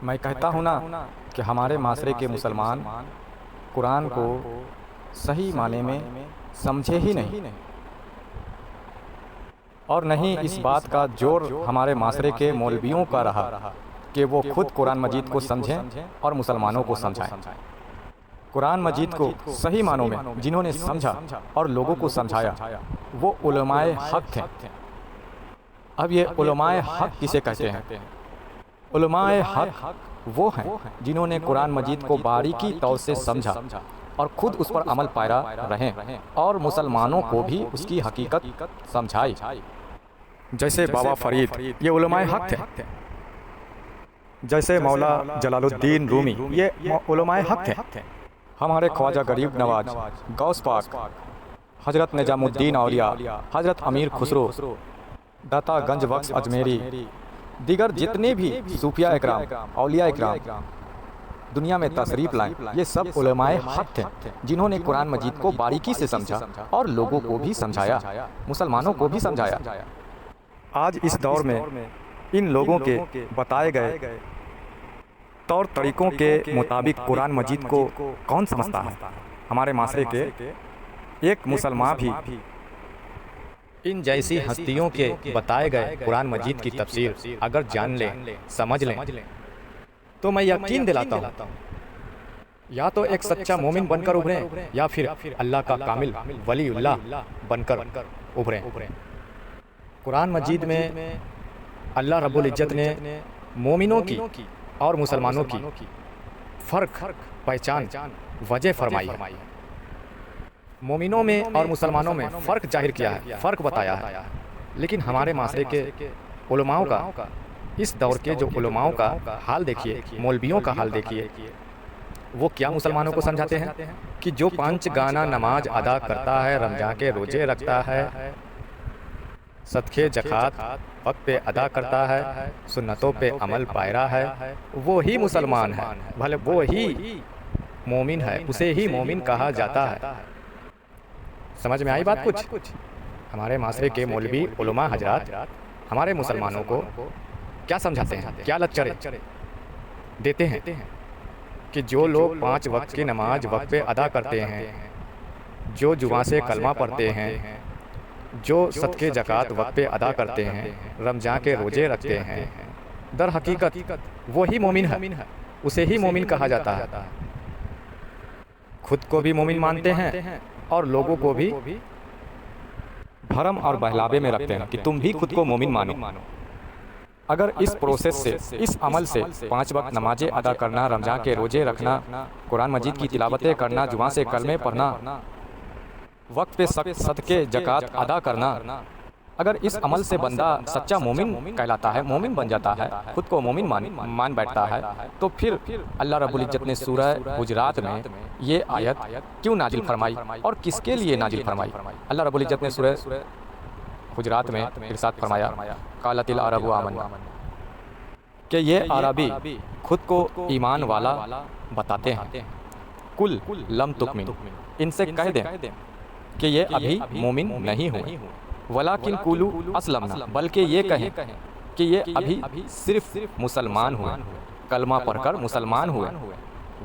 میں کہتا ہوں نا کہ ہمارے معاشرے کے مسلمان قرآن کو صحیح معنی میں سمجھے ہی نہیں، اور نہیں اس بات کا زور ہمارے معاشرے کے مولویوں کا رہا کہ وہ خود قرآن مجید کو سمجھیں اور مسلمانوں کو سمجھائیں۔ قرآن مجید کو صحیح معنوں میں جنہوں نے سمجھا اور لوگوں کو سمجھایا وہ علماء حق تھے۔ اب یہ علماء حق کسے کہتے ہیں؟ علماء حق وہ ہیں جنہوں نے قرآن مجید کو باریکی طور سے سمجھا اور خود اس پر عمل پیرا رہیں اور مسلمانوں کو بھی اس کی حقیقت سمجھائی۔ جیسے بابا فرید یہ علماء حق تھے، جیسے مولا جلال الدین رومی یہ علماء حق تھے، ہمارے خواجہ غریب نواز، غوث پاک، حضرت نجام الدین اولیاء، حضرت امیر خسرو، داتا گنج بخش اجمیری، دیگر جتنے بھی صوفیاء اکرام، اولیاء اکرام دنیا میں تشریف لائیں، یہ سب علماء حق تھے جنہوں نے قرآن مجید کو باریکی سے سمجھا اور لوگوں کو بھی سمجھایا، مسلمانوں کو بھی سمجھایا۔ آج اس دور میں ان لوگوں کے بتائے گئے طور طریقوں کے مطابق قرآن مجید کو کون سمجھتا ہے؟ ہمارے معاشرے کے ایک مسلمان بھی ان جیسی ہستیوں کے بتائے گئے قرآن مجید کی تفسیر اگر جان لیں، سمجھ لیں، تو میں یقین دلاتا ہوں یا تو ایک سچا مومن بن کر ابھریں یا پھر اللہ کا کامل ولی اللہ بن کر ابھریں۔ قرآن مجید میں اللہ رب العزت نے مومنوں کی اور مسلمانوں کی فرق پہچان وجہ فرمائی ہے، مومنوں میں اور مسلمانوں میں فرق ظاہر کیا ہے، فرق بتایا ہے۔ لیکن ہمارے معاشرے کے علماؤں کا، اس دور کے جو علماؤں کا حال دیکھیے، مولویوں کا حال دیکھیے، وہ کیا مسلمانوں کو سمجھاتے ہیں کہ جو 5 گانا نماز ادا کرتا ہے، رمضان کے روزے رکھتا ہے، صدقے زکوٰۃ وقت پہ ادا کرتا ہے، سنتوں پہ عمل پیرا ہے، وہی مسلمان ہے، بھلے وہی مومن ہے، اسے ہی مومن کہا جاتا ہے۔ سمجھ میں آئی بات کچھ؟ ہمارے معاشرے کے مولوی علماء حضرات ہمارے مسلمانوں کو کیا سمجھاتے ہیں، کیا لچریں دیتے ہیں کہ جو لوگ 5 وقت کی نماز وقت پہ ادا کرتے ہیں، جو زبان سے کلمہ پڑھتے ہیں، جو صدقے زکوٰۃ وقت پہ ادا کرتے ہیں، رمضان کے روزے رکھتے ہیں، در حقیقت وہی مومن ہے، اسے ہی مومن کہا جاتا ہے۔ خود کو بھی مومن مانتے ہیں اور لوگوں کو بھی بھرم اور بہلاوے میں رکھتے ہیں کہ تم بھی خود کو مومن مانو۔ اگر اس پروسیس سے، اس عمل سے 5 وقت نمازیں ادا کرنا، رمضان کے روزے رکھنا، قرآن مجید کی تلاوتیں کرنا، زبان سے کلمے پڑھنا، وقت پہ صدقے زکوٰۃ ادا کرنا، اگر اس عمل سے بندہ سچا مومن کہلاتا ہے، مومن بن جاتا ہے، خود کو مومن مان بیٹھتا ہے، تو پھر اللہ رب العزت نے سورہ حجرات میں یہ آیت کیوں نازل فرمائی اور کس کے لیے نازل فرمائی؟ اللہ رب العزت نے سورہ حجرات میں ارشاد فرمایا، قالت العرب آمنا، کہ یہ عربی خود کو ایمان والا بتاتے ہیں، کل لم تؤمن، ان سے کہہ دیں کہ یہ ابھی مومن نہیں ہوئے، ولیکن قولوا اسلمنا، بلکہ یہ کہیں کہ یہ ابھی صرف مسلمان ہوئے، کلمہ پڑھ کر مسلمان ہوئے،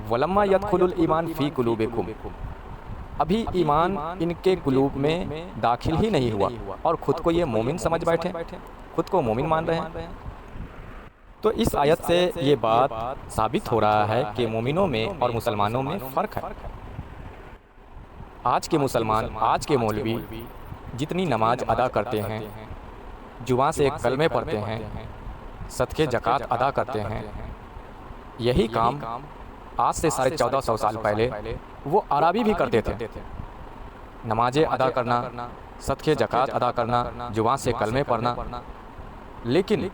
ولما يدخل الایمان فی قلوبکم، ابھی ایمان ان کے قلوب میں داخل ہی نہیں ہوا اور خود کو یہ مومن سمجھ بیٹھے، خود کو مومن مان رہے ہیں۔ تو اس آیت سے یہ بات ثابت ہو رہا ہے کہ مومنوں میں اور مسلمانوں میں فرق ہے۔ آج کے مسلمان، آج کے مولوی جتنی نماز ادا کرتے ہیں، زبان سے کلمے پڑھتے ہیں، صدقے زکوٰۃ ادا کرتے ہیں، یہی کام آج سے 1450 سال پہلے وہ عربی بھی کرتے تھے، نمازیں ادا کرنا، صدقے زکوٰۃ ادا کرنا، زبان سے کلمے پڑھنا، لیکن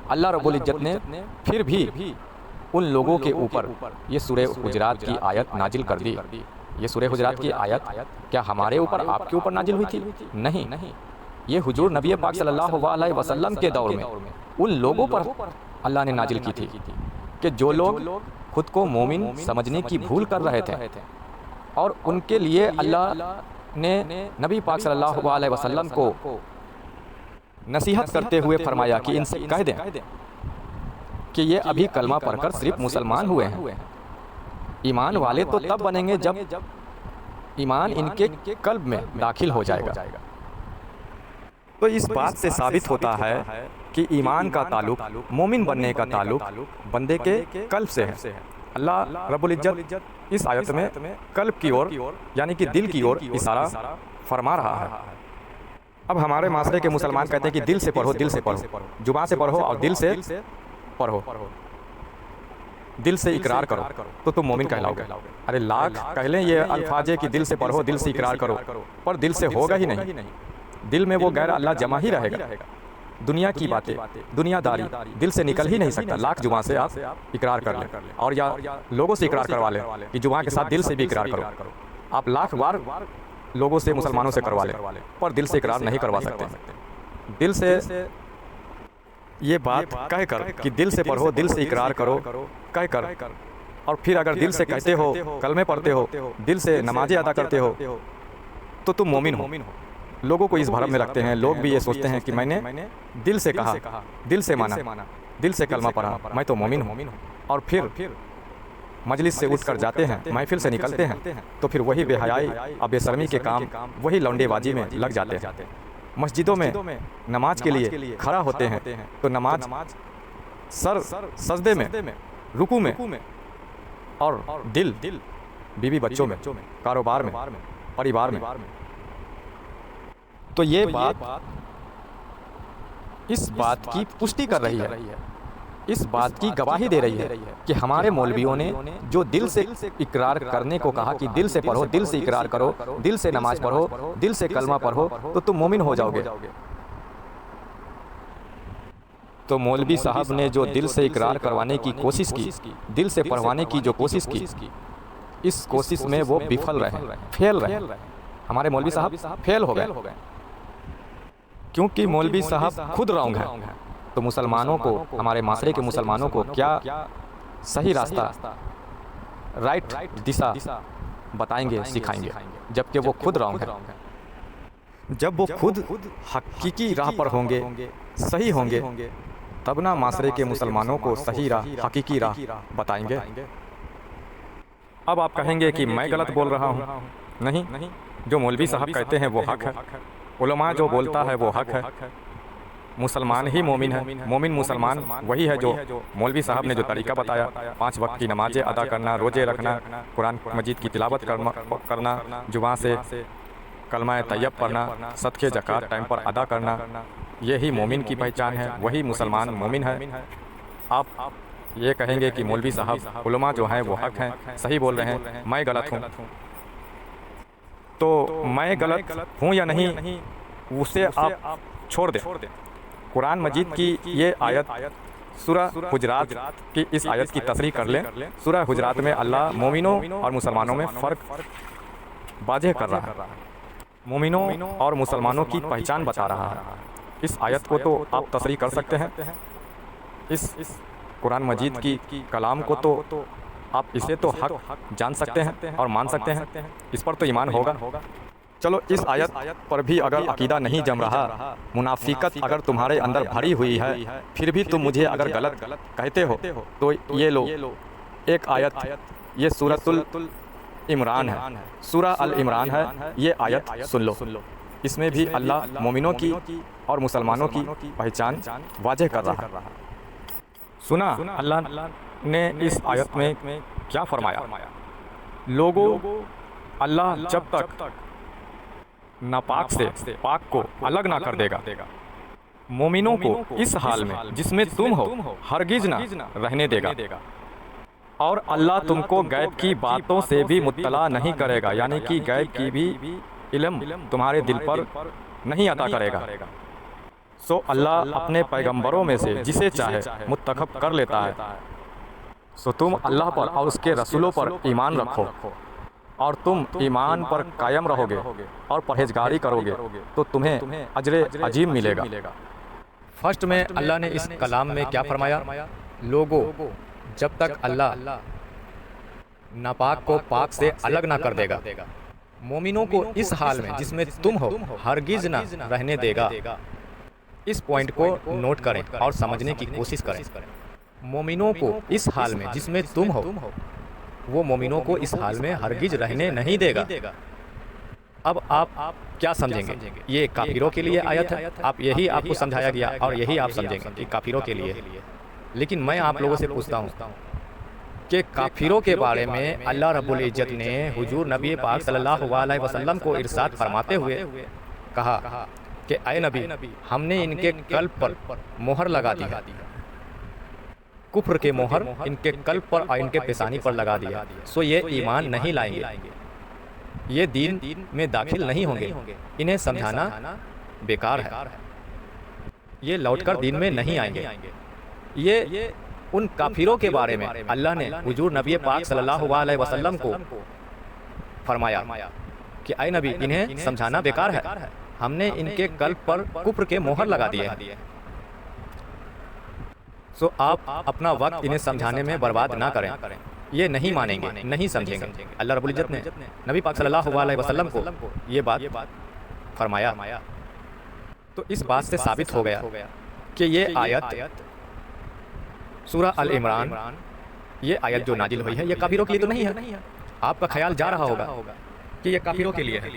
اللہ رب العزت نے پھر بھی ان لوگوں کے اوپر یہ سورہ حجرات کی آیت نازل کر دی۔ یہ سورہ حجرات کی آیت کیا ہمارے اوپر، آپ کے اوپر نازل ہوئی تھی؟ نہیں، یہ حضور نبی پاک صلی اللہ علیہ وسلم کے دور میں ان لوگوں پر اللہ نے نازل کی تھی کہ جو لوگ خود کو مومن سمجھنے کی بھول کر رہے تھے، اور ان کے لیے اللہ نے نبی پاک صلی اللہ علیہ وسلم کو نصیحت کرتے ہوئے فرمایا کہ ان سے کہہ دیں کہ یہ ابھی کلمہ پڑھ کر صرف مسلمان ہوئے ہیں. ایمان والے تو تب بنیں گے جب ایمان ان کے قلب میں داخل ہو جائے گا. تو اس بات سے ثابت ہوتا ہے کہ ایمان کا تعلق، مومن بننے کا تعلق بندے کے قلب سے ہے. اللہ رب العزت اس آیت میں قلب کی اور یعنی کہ دل کی اور اشارہ فرما رہا ہے. اب ہمارے معاشرے کے مسلمان کہتے ہیں کہ دل سے پڑھو، دل سے پڑھو، زبان سے پڑھو اور دل سے پڑھو، دل سے اقرار کرو تو تم مومن کہلاؤ گے. ارے لاکھ کہہ لیں یہ الفاظ کہ دل سے پڑھو، دل سے اقرار کرو، پر دل سے ہوگا ہی نہیں. دل میں وہ غیر اللہ جمع ہی رہے گا. دنیا کی باتیں، دنیا داری دل سے نکل ہی نہیں سکتا. لاکھ زبان سے آپ اقرار کر لیں اور یا لوگوں سے اقرار کروا لیں کہ زبان کے ساتھ دل سے بھی اقرار کرو. آپ لاکھ بار لوگوں سے، مسلمانوں سے کروا لیں پر دل سے اقرار نہیں کروا سکتے. دل سے یہ بات کہہ کر کہ دل سے پڑھو، دل سے اقرار کرو کہہ کر، اور پھر اگر دل سے کہتے ہو، کلمے پڑھتے ہو، دل سے نمازیں ادا کرتے ہو تو تم مومن ہو. لوگوں کو اس بھرم میں رکھتے ہیں. لوگ بھی یہ سوچتے ہیں کہ میں نے دل سے کہا، دل سے مانا، دل سے کلمہ پڑھا، میں تو مومن ہوں. اور پھر مجلس سے اٹھ کر جاتے ہیں، محفل سے نکلتے ہیں تو پھر وہی بے حیائی اور بے شرمی کے کام، وہی لونڈے بازی میں لگ جاتے ہیں. مسجدوں میں نماز کے لیے کھڑا ہوتے ہیں تو نماز سر سجدے میں، رکوع میں، اور دل بیوی بچوں میں، کاروبار میں، پریوار میں. تو یہ بات اس بات کی پشٹی کر رہی ہے، اس بات کی گواہی دے رہی ہے کہ ہمارے مولویوں نے جو دل سے اقرار کرنے کو کہا کہ دل سے پڑھو، دل سے اقرار کرو، دل سے نماز پڑھو، دل سے کلمہ پڑھو تو تم مومن ہو جاؤ گے. تو مولوی صاحب نے جو دل سے اقرار کروانے کی کوشش کی، دل سے پڑھوانے کی جو کوشش کی، اس کوشش میں وہ بفل رہے، فیل رہے. ہمارے مولوی صاحب فیل ہو گئے کیونکہ مولوی صاحب خود رونگ ہیں. تو مسلمانوں کو، ہمارے معاشرے کے مسلمانوں کو کیا صحیح راستہ، رائٹ دشا بتائیں گے، سکھائیں گے، جبکہ وہ خود رونگ ہیں. جب وہ خود حقیقی راہ پر ہوں گے، صحیح ہوں گے، تب نہ معاشرے کے مسلمانوں کو صحیح راہ، حقیقی راہ بتائیں گے. اب آپ کہیں گے کہ میں غلط بول رہا ہوں. نہیں، جو مولوی صاحب کہتے ہیں وہ حق ہے، علماء جو بولتا ہے وہ حق ہے. مسلمان ہی مومن ہے. مومن مسلمان وہی ہے جو مولوی صاحب نے جو طریقہ بتایا، 5 وقت کی نمازیں ادا کرنا، روزے رکھنا، قرآن مجید کی تلاوت کرنا، زبان سے کلمہ طیب پڑھنا، صدقے زکوٰۃ ٹائم پر ادا کرنا، یہی مومن کی پہچان ہے، وہی مسلمان مومن ہے. آپ یہ کہیں گے کہ مولوی صاحب، علماء جو ہیں وہ حق ہیں، صحیح بول رہے ہیں، میں غلط ہوں. تو میں غلط ہوں یا نہیں اسے آپ چھوڑ دیں. قرآن مجید کی یہ آیت سورہ حجرات کی اس آیت کی تصریح کر لیں. سورہ حجرات میں اللہ مومنوں اور مسلمانوں میں فرق واضح کر رہا ہے، مومنوں اور مسلمانوں کی پہچان بتا رہا ہے. اس آیت کو تو آپ تصریح کر سکتے ہیں، اس قرآن مجید کی کلام کو تو آپ اسے تو حق جان سکتے ہیں اور مان سکتے ہیں، اس پر تو ایمان ہوگا. چلو اس آیت پر بھی اگر عقیدہ نہیں جم رہا، منافقت اگر تمہارے اندر بھری ہوئی ہے، پھر بھی تم مجھے اگر غلط کہتے ہو تو یہ لو ایک آیت، یہ سورۃ العمران ہے، سورہ العمران ہے، یہ آیت سن لو. اس میں بھی اللہ مومنوں کی اور مسلمانوں کی پہچان واضح کر رہا ہے. سنا اللہ نے اس آیت میں کیا فرمایا؟ لوگوں، اللہ جب تک ناپاک سے پاک کو الگ نہ کر دے گا، مومنوں کو اس حال میں جس میں تم ہو ہرگز نہ رہنے دے گا، اور اللہ تم کو غیب کی باتوں سے بھی مطلع نہیں کرے گا، یعنی کہ غیب کی بھی علم تمہارے دل پر نہیں عطا کرے گا. سو اللہ اپنے پیغمبروں میں سے جسے چاہے منتخب کر لیتا ہے. سو تم اللہ پر اور اس کے رسولوں پر ایمان رکھو، اور تم ایمان پر قائم رہو گے اور پرہیزگاری کرو گے تو تمہیں اجر عظیم ملے گا. فرسٹ میں اللہ نے اس کلام میں کیا فرمایا؟ لوگوں، جب تک اللہ ناپاک کو پاک سے الگ نہ کر دے گا، مومنوں کو اس حال میں جس میں تم ہو ہرگز نہ رہنے دے گا. اس پوائنٹ کو نوٹ کریں اور سمجھنے کی کوشش کریں. مومنوں کو اس حال میں جس میں تم ہو، وہ مومنوں کو اس حال میں ہرگز رہنے نہیں دے گا۔ اب آپ کیا سمجھیں گے؟ یہ کافروں کے لیے آیت ہے، یہی آپ کو سمجھایا گیا اور یہی آپ سمجھیں گے کہ کافروں کے لیے۔ لیکن میں آپ لوگوں سے پوچھتا ہوں کہ کافروں کے بارے میں اللہ رب العزت نے حضور نبی پاک صلی اللہ علیہ وسلم کو ارشاد فرماتے ہوئے کہا کہ اے نبی، ہم نے ان کے قلب پر مہر لگا دی ہے، کفر کے مہر ان کے قلب پر اور ان کے پیشانی پر لگا دیا، سو یہ ایمان نہیں لائیں گے، یہ دین میں داخل نہیں ہوں گے، انہیں سمجھانا بیکار ہے، یہ لوٹ کر دین میں نہیں آئیں گے۔ یہ ان کافروں کے بارے میں اللہ نے حضور نبی پاک صلی اللہ علیہ وسلم کو فرمایا کہ اے نبی، انہیں سمجھانا بیکار ہے، ہم نے ان کے قلب پر کفر کے مہر لگا دیے ہیں، سو آپ اپنا وقت انہیں سمجھانے میں برباد نہ کریں، یہ نہیں مانیں گے، نہیں سمجھیں گے۔ اللہ رب العزت نے نبی پاک صلی اللہ علیہ وسلم کو یہ بات فرمایا، تو اس بات سے ثابت ہو گیا کہ یہ آیت سورہ ال عمران، یہ آیت جو نازل ہوئی ہے یہ کافروں کے لیے تو نہیں ہے۔ آپ کا خیال جا رہا ہوگا کہ یہ کافروں کے لیے ہے،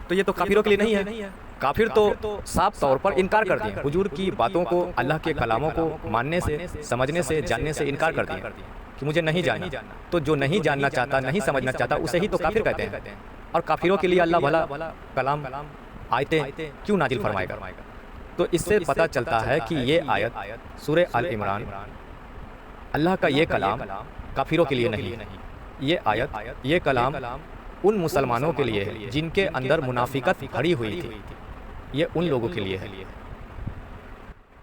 تو یہ تو کافروں کے لیے نہیں ہے۔ کافر تو صاف طور پر انکار کر دیا، حضور کی باتوں کو، اللہ کے کلاموں کو ماننے سے، سمجھنے سے، جاننے سے انکار کر دیا کہ مجھے نہیں جاننا۔ تو جو نہیں جاننا چاہتا، نہیں سمجھنا چاہتا، اسے ہی تو کافر کہتے ہیں۔ اور کافروں کے لیے اللہ بھلا کلام آیتیں کیوں نازل فرمائے گا؟ تو اس سے پتہ چلتا ہے کہ یہ آیت سورہ ال عمران، اللہ کا یہ کلام کافروں کے لیے نہیں ہے۔ یہ آیت، یہ کلام ان مسلمانوں کے لیے ہے جن کے اندر منافقت بھری ہوئی تھی، یہ ان لوگوں کے لیے ہے۔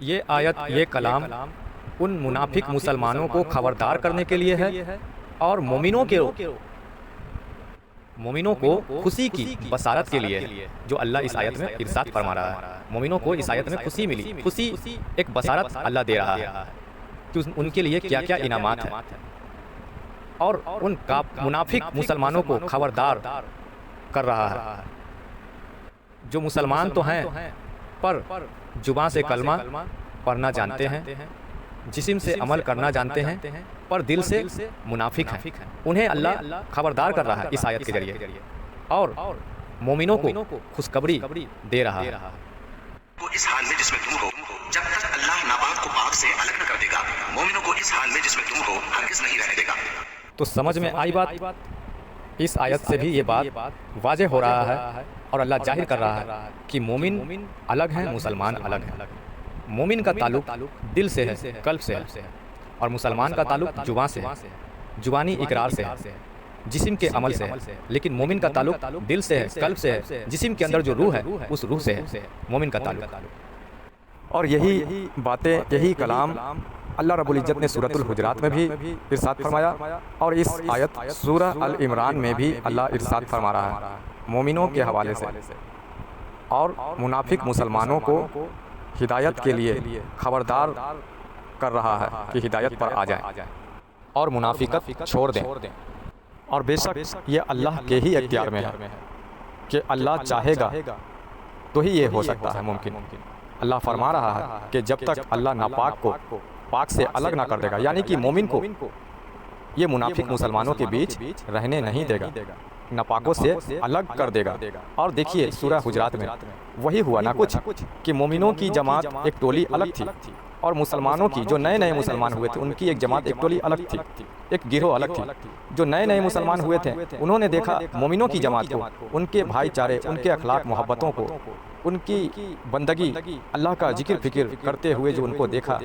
یہ آیت، یہ کلام ان منافق مسلمانوں کو خبردار کرنے کے لیے ہے، اور مومنوں کو خوشی کی بشارت کے لیے ہے، جو اللہ اس آیت میں ارشاد فرما رہا ہے۔ مومنوں کو اس آیت میں خوشی ملی، خوشی ایک بشارت اللہ دے رہا ہے کہ ان کے لیے کیا کیا انعامات ہیں، اور ان منافق مسلمانوں کو خبردار کر رہا ہے جو مسلمان تو ہیں پر زبان سے کلمہ پڑھنا جانتے ہیں، جسم سے عمل کرنا جانتے ہیں، پر دل سے منافق ہیں، انہیں اللہ خبردار کر رہا ہے اس آیت کے ذریعے، اور مومنوں کو خوشخبری دے رہا ہے۔ اس حال میں جس میں تم ہو، جب تک اللہ ناپاک کو پاک سے الگ نہ کر دے گا، مومنوں کو اس حال میں جس میں تم ہو ہرگز نہیں رہنے دے گا۔ تو سمجھ میں آئی بات؟ اس آیت سے بھی یہ بات واضح ہو رہا ہے، اور اللہ ظاہر کر رہا ہے کہ مومن الگ ہیں، مسلمان الگ ہیں۔ مومن کا تعلق دل سے ہے، قلب سے ہے، اور مسلمان کا تعلق زبان سے ہے، زبانی اقرار سے ہے، جسم کے عمل سے ہے۔ لیکن مومن کا تعلق دل سے ہے، قلب سے ہے، جسم کے اندر جو روح ہے اس روح سے ہے مومن کا تعلق۔ اور یہی باتیں، یہی کلام اللہ رب العزت نے سورۃ الحجرات میں بھی ارشاد فرمایا، اور اس آیت سورہ ال عمران میں بھی اللہ ارشاد فرما رہا ہے مومنوں کے حوالے سے، اور منافق مسلمانوں کو ہدایت کے لیے خبردار کر رہا ہے کہ ہدایت پر آ جائیں اور منافقت چھوڑ دیں۔ اور بے شک یہ اللہ کے ہی اختیار میں ہے کہ اللہ چاہے گا تو ہی یہ ہو سکتا ہے ممکن۔ اللہ فرما رہا ہے کہ جب تک اللہ ناپاک کو پاک سے الگ نہ کر دے گا، یعنی کہ مومن کو یہ منافق مسلمانوں کے بیچ رہنے نہیں دے گا، ناپاکوں سے الگ کر دے گا۔ اور دیکھیے سورہ حجرات میں وہی ہوا نا کچھ، کہ مومنوں کی جماعت ایک ٹولی الگ تھی، اور مسلمانوں کی جو نئے نئے مسلمان ہوئے تھے ان کی ایک جماعت، ایک ٹولی الگ تھی، ایک گروہ الگ تھی۔ جو نئے نئے مسلمان ہوئے تھے انہوں نے دیکھا مومنوں کی جماعت کو، ان کے بھائی چارے، ان کے اخلاق محبتوں کو، ان کی بندگی، اللہ کا ذکر فکر کرتے ہوئے جو ان کو دیکھا،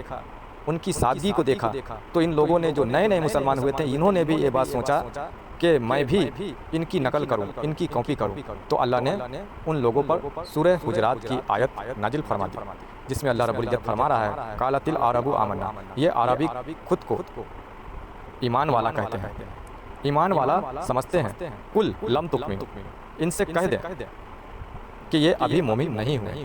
ان کی سادگی کو دیکھا، تو ان لوگوں نے جو نئے نئے مسلمان ہوئے تھے انہوں نے بھی یہ بات سوچا کہ میں بھی ان کی نقل کروں، ان کی کاپی کروں۔ تو اللہ نے ان لوگوں پر سورہ حجرات کی آیت نازل فرما دی، جس میں اللہ رب العزت فرما رہا ہے قالت العرب آمنا، یہ عربی خود کو ایمان والا کہتے ہیں، ایمان والا سمجھتے ہیں، قل لم تؤمنوا، ان سے کہہ دیں کہ یہ ابھی مومن نہیں ہوئے۔